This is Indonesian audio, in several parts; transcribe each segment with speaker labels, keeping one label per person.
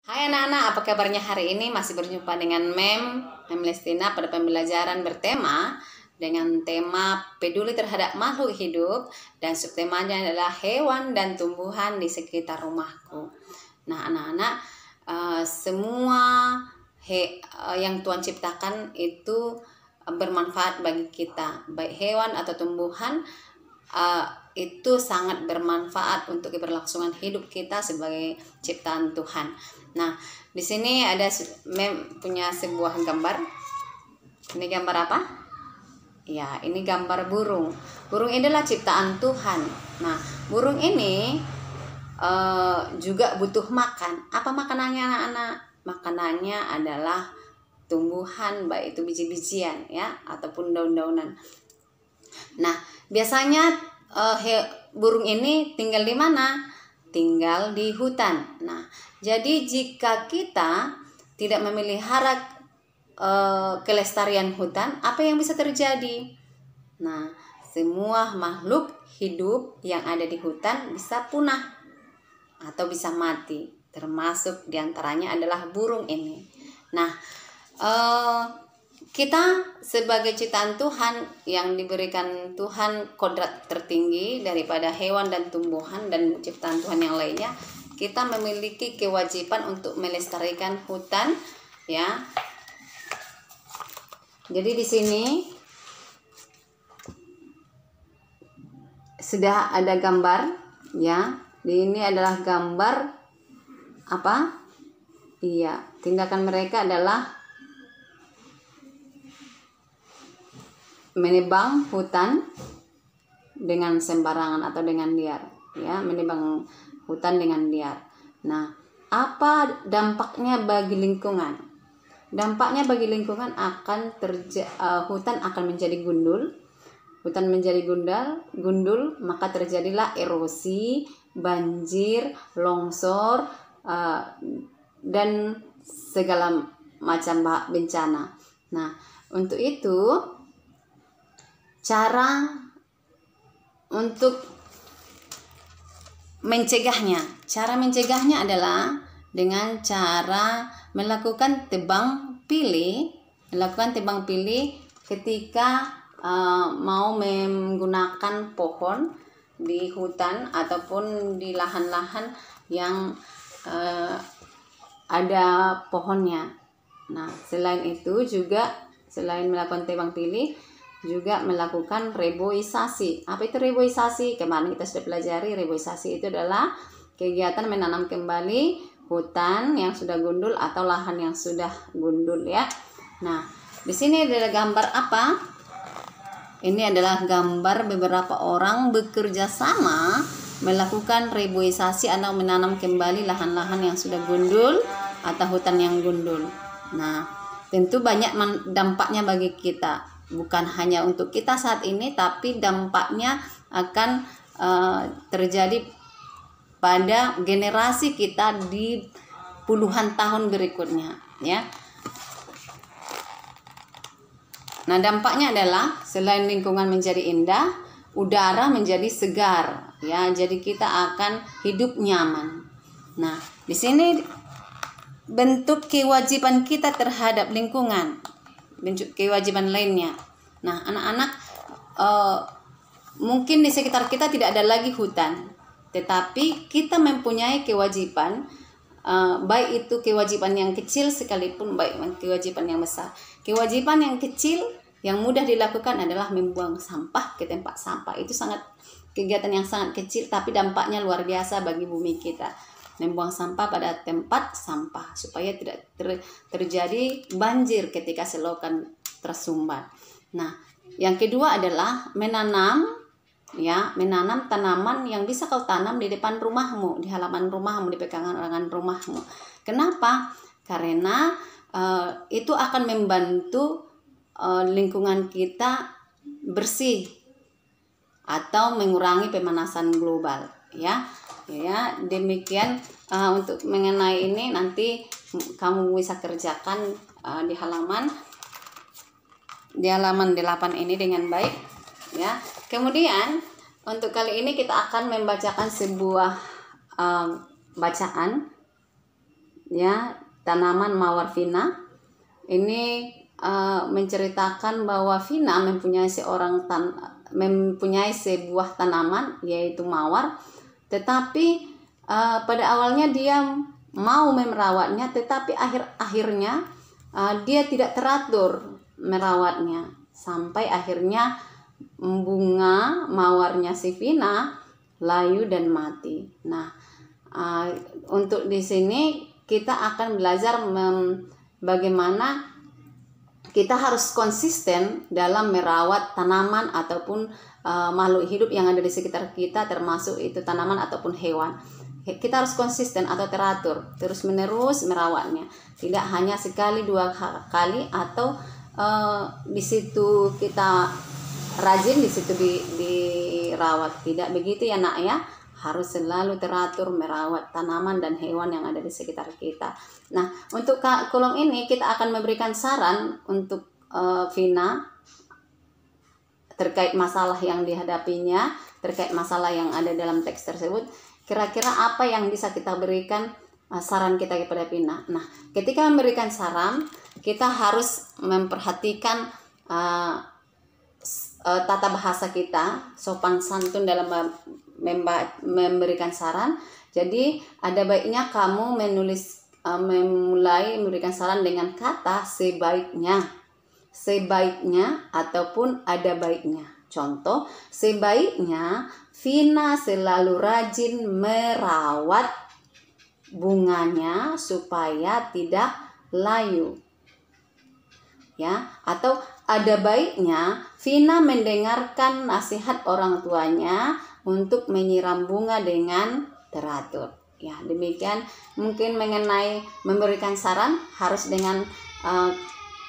Speaker 1: Hai anak-anak, apa kabarnya hari ini? Masih berjumpa dengan Mem Lestina pada pembelajaran bertema dengan tema peduli terhadap makhluk hidup dan subtemanya adalah hewan dan tumbuhan di sekitar rumahku. Nah anak-anak, semua yang Tuhan ciptakan itu bermanfaat bagi kita, baik hewan atau tumbuhan. Itu sangat bermanfaat untuk keberlangsungan hidup kita sebagai ciptaan Tuhan. Nah, di sini ada punya sebuah gambar. Ini gambar apa? Ya, ini gambar burung. Burung ini adalah ciptaan Tuhan. Nah, burung ini juga butuh makan. Apa makanannya anak-anak? Makanannya adalah tumbuhan, baik itu biji-bijian ya ataupun daun-daunan. Nah, biasanya burung ini tinggal di mana? Tinggal di hutan. Nah, jadi jika kita tidak memelihara kelestarian hutan, apa yang bisa terjadi? Nah, semua makhluk hidup yang ada di hutan bisa punah atau bisa mati. Termasuk diantaranya adalah burung ini. Nah, kita sebagai ciptaan Tuhan yang diberikan Tuhan kodrat tertinggi daripada hewan dan tumbuhan dan ciptaan Tuhan yang lainnya, kita memiliki kewajiban untuk melestarikan hutan ya. Jadi di sini sudah ada gambar ya. Ini adalah gambar apa? Iya, tindakan mereka adalah menebang hutan dengan sembarangan atau dengan liar ya, menebang hutan dengan liar. Nah, apa dampaknya bagi lingkungan? Dampaknya bagi lingkungan akan hutan akan menjadi gundul. Hutan menjadi gundul, maka terjadilah erosi, banjir, longsor, dan segala macam bencana. Nah, untuk itu cara untuk mencegahnya adalah dengan cara melakukan tebang pilih ketika mau menggunakan pohon di hutan ataupun di lahan-lahan yang ada pohonnya. Nah, selain itu juga selain melakukan tebang pilih juga melakukan reboisasi. Apa itu reboisasi? Kemarin kita sudah pelajari, reboisasi itu adalah kegiatan menanam kembali hutan yang sudah gundul atau lahan yang sudah gundul ya. Nah, di sini adalah gambar apa? Ini adalah gambar beberapa orang bekerja sama melakukan reboisasi atau menanam kembali lahan-lahan yang sudah gundul atau hutan yang gundul. Nah, tentu banyak dampaknya bagi kita. Bukan hanya untuk kita saat ini, tapi dampaknya akan terjadi pada generasi kita di puluhan tahun berikutnya ya. Nah, dampaknya adalah selain lingkungan menjadi indah, udara menjadi segar ya. Jadi kita akan hidup nyaman. Nah, di sini bentuk kewajiban kita terhadap lingkungan, bentuk kewajiban lainnya. Nah, anak-anak, mungkin di sekitar kita tidak ada lagi hutan, tetapi kita mempunyai kewajiban, baik itu kewajiban yang kecil sekalipun, baik kewajiban yang besar. Kewajiban yang kecil yang mudah dilakukan adalah membuang sampah ke tempat sampah. Itu kegiatan yang sangat kecil, tapi dampaknya luar biasa bagi bumi kita. Membuang sampah pada tempat sampah supaya tidak terjadi banjir ketika selokan tersumbat. Nah, yang kedua adalah menanam tanaman yang bisa kau tanam di depan rumahmu, di halaman rumahmu, di pekarangan rumahmu. Kenapa? Karena itu akan membantu lingkungan kita bersih atau mengurangi pemanasan global ya. Ya, demikian untuk mengenai ini nanti kamu bisa kerjakan di halaman 8 ini dengan baik ya. Kemudian untuk kali ini kita akan membacakan sebuah bacaan ya, tanaman mawar vina. Ini menceritakan bahwa Vina mempunyai sebuah tanaman yaitu mawar, tetapi pada awalnya dia mau merawatnya, tetapi akhirnya dia tidak teratur merawatnya sampai akhirnya bunga mawarnya si Vina layu dan mati. Nah, untuk di sini kita akan belajar bagaimana kita harus konsisten dalam merawat tanaman ataupun makhluk hidup yang ada di sekitar kita, termasuk itu tanaman ataupun hewan. Kita harus konsisten atau teratur, terus menerus merawatnya. Tidak hanya sekali, 2 kali, atau di situ kita rajin, di situ dirawat. Tidak begitu ya nak ya. Harus selalu teratur merawat tanaman dan hewan yang ada di sekitar kita. Nah, untuk kolom ini kita akan memberikan saran untuk Vina terkait masalah yang dihadapinya, terkait masalah yang ada dalam teks tersebut. Kira-kira apa yang bisa kita berikan saran kita kepada Vina. Nah, ketika memberikan saran, kita harus memperhatikan tata bahasa kita, sopan santun dalam memberikan saran. Jadi ada baiknya kamu memulai memberikan saran dengan kata sebaiknya ataupun ada baiknya. Contoh, sebaiknya Vina selalu rajin merawat bunganya supaya tidak layu. Ya, atau ada baiknya Vina mendengarkan nasihat orang tuanya untuk menyiram bunga dengan teratur. Ya, demikian mungkin mengenai memberikan saran harus dengan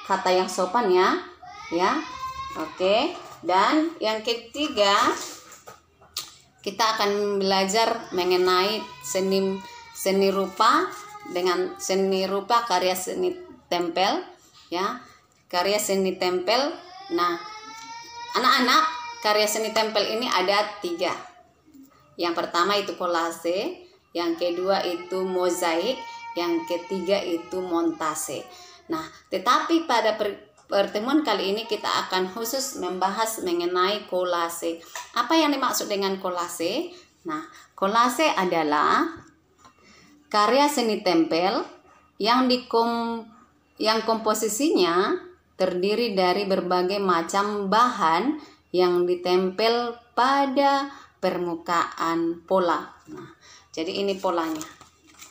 Speaker 1: kata yang sopan ya. Ya. Oke. Dan yang ketiga, kita akan belajar mengenai seni rupa dengan seni rupa karya seni tempel ya. Karya seni tempel. Nah, anak-anak, karya seni tempel ini ada 3. Yang pertama itu kolase, yang kedua itu mozaik, yang ketiga itu montase. Nah, tetapi pada pertemuan kali ini kita akan khusus membahas mengenai kolase. Apa yang dimaksud dengan kolase? Nah, kolase adalah karya seni tempel yang komposisinya terdiri dari berbagai macam bahan yang ditempel pada permukaan pola. Nah, jadi ini polanya.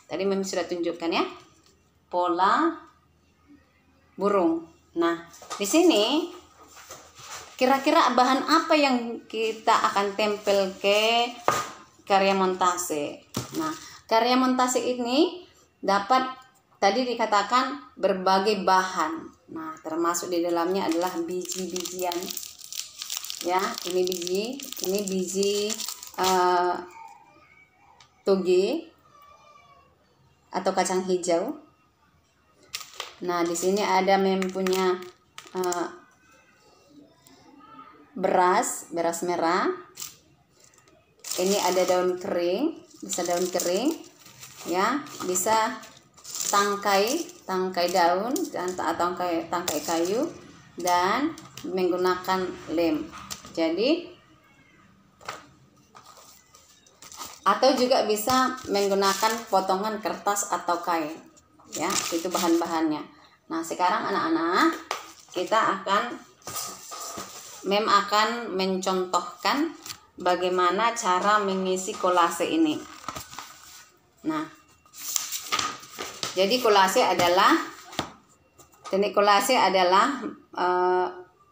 Speaker 1: Tadi memang sudah tunjukkan ya. Pola burung. Nah, di sini kira-kira bahan apa yang kita akan tempel ke karya montase. Nah, karya montase ini dapat tadi dikatakan berbagai bahan. Nah, termasuk di dalamnya adalah biji-bijian. Ya, ini biji toge atau kacang hijau. Nah, di sini ada mempunyai beras merah. Ini ada daun kering, bisa daun kering, ya, bisa tangkai daun dan tangkai kayu, dan menggunakan lem. Jadi atau juga bisa menggunakan potongan kertas atau kain. Ya, itu bahan-bahannya. Nah, sekarang anak-anak, kita akan mencontohkan bagaimana cara mengisi kolase ini. Nah, jadi teknik kolase adalah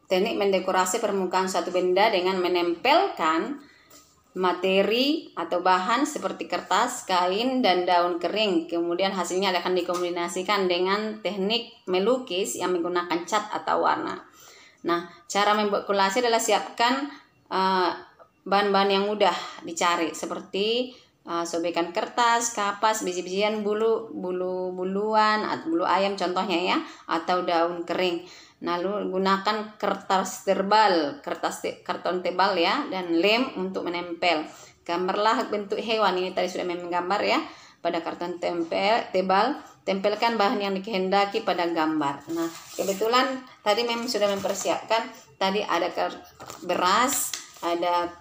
Speaker 1: teknik mendekorasi permukaan suatu benda dengan menempelkan materi atau bahan seperti kertas, kain, dan daun kering. Kemudian hasilnya akan dikombinasikan dengan teknik melukis yang menggunakan cat atau warna. Nah, cara membuat kolase adalah siapkan bahan-bahan yang mudah dicari seperti sobekan kertas, kapas, biji-bijian, buluan atau bulu ayam contohnya ya, atau daun kering. Lalu gunakan kertas tebal, karton tebal ya, dan lem untuk menempel. Gambarlah bentuk hewan, ini tadi sudah menggambar ya pada karton tebal. tempelkan bahan yang dikehendaki pada gambar. Nah, kebetulan tadi memang sudah mempersiapkan. Tadi ada beras, ada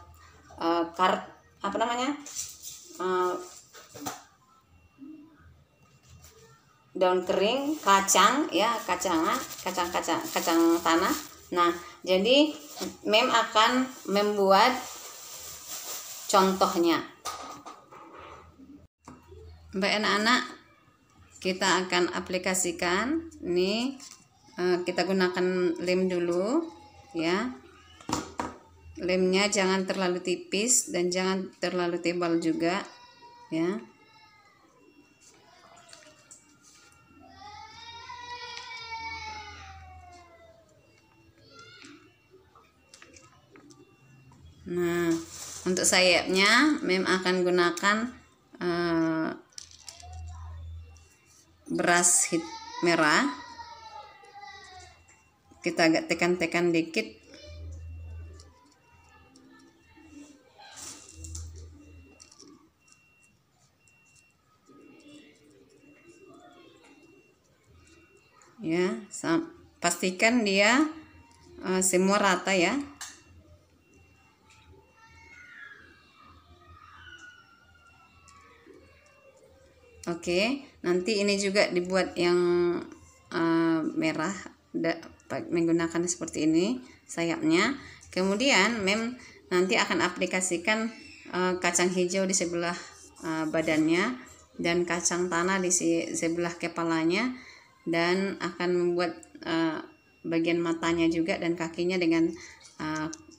Speaker 1: daun kering, kacang ya, kacang tanah. Nah, jadi Mem akan membuat contohnya. Baik anak-anak, kita akan aplikasikan. Ini kita gunakan lem dulu ya. Lemnya jangan terlalu tipis dan jangan terlalu tebal juga ya. Nah, untuk sayapnya Mem akan gunakan beras merah. Kita agak tekan-tekan dikit. Ya, pastikan dia semua rata ya. Oke, nanti ini juga dibuat yang merah menggunakan seperti ini sayapnya. Kemudian Mem nanti akan aplikasikan kacang hijau di sebelah badannya dan kacang tanah di sebelah kepalanya, dan akan membuat bagian matanya juga dan kakinya dengan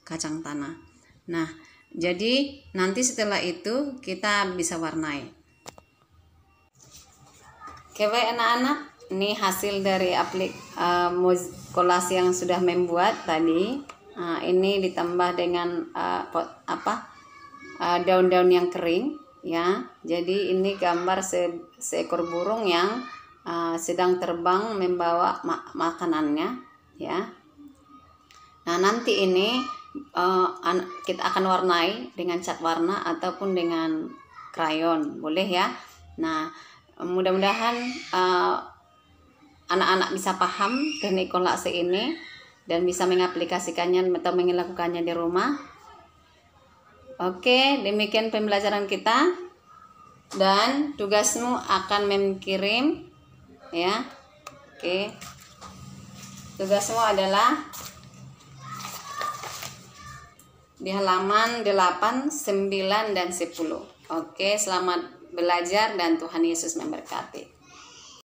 Speaker 1: kacang tanah. Nah, jadi nanti setelah itu kita bisa warnai. Oke, baik anak-anak, ini hasil dari kolase yang sudah membuat tadi. Ini ditambah dengan daun-daun yang kering ya. Jadi ini gambar seekor burung yang sedang terbang membawa makanannya ya. Nah, nanti ini kita akan warnai dengan cat warna ataupun dengan krayon, boleh ya. Nah, mudah-mudahan anak-anak bisa paham teknik kolase ini dan bisa mengaplikasikannya atau melakukannya di rumah. Oke, demikian pembelajaran kita, dan tugasmu akan mengirim ya. Oke, tugasmu adalah di halaman 8, 9, dan 10. Oke, selamat belajar dan Tuhan Yesus memberkati.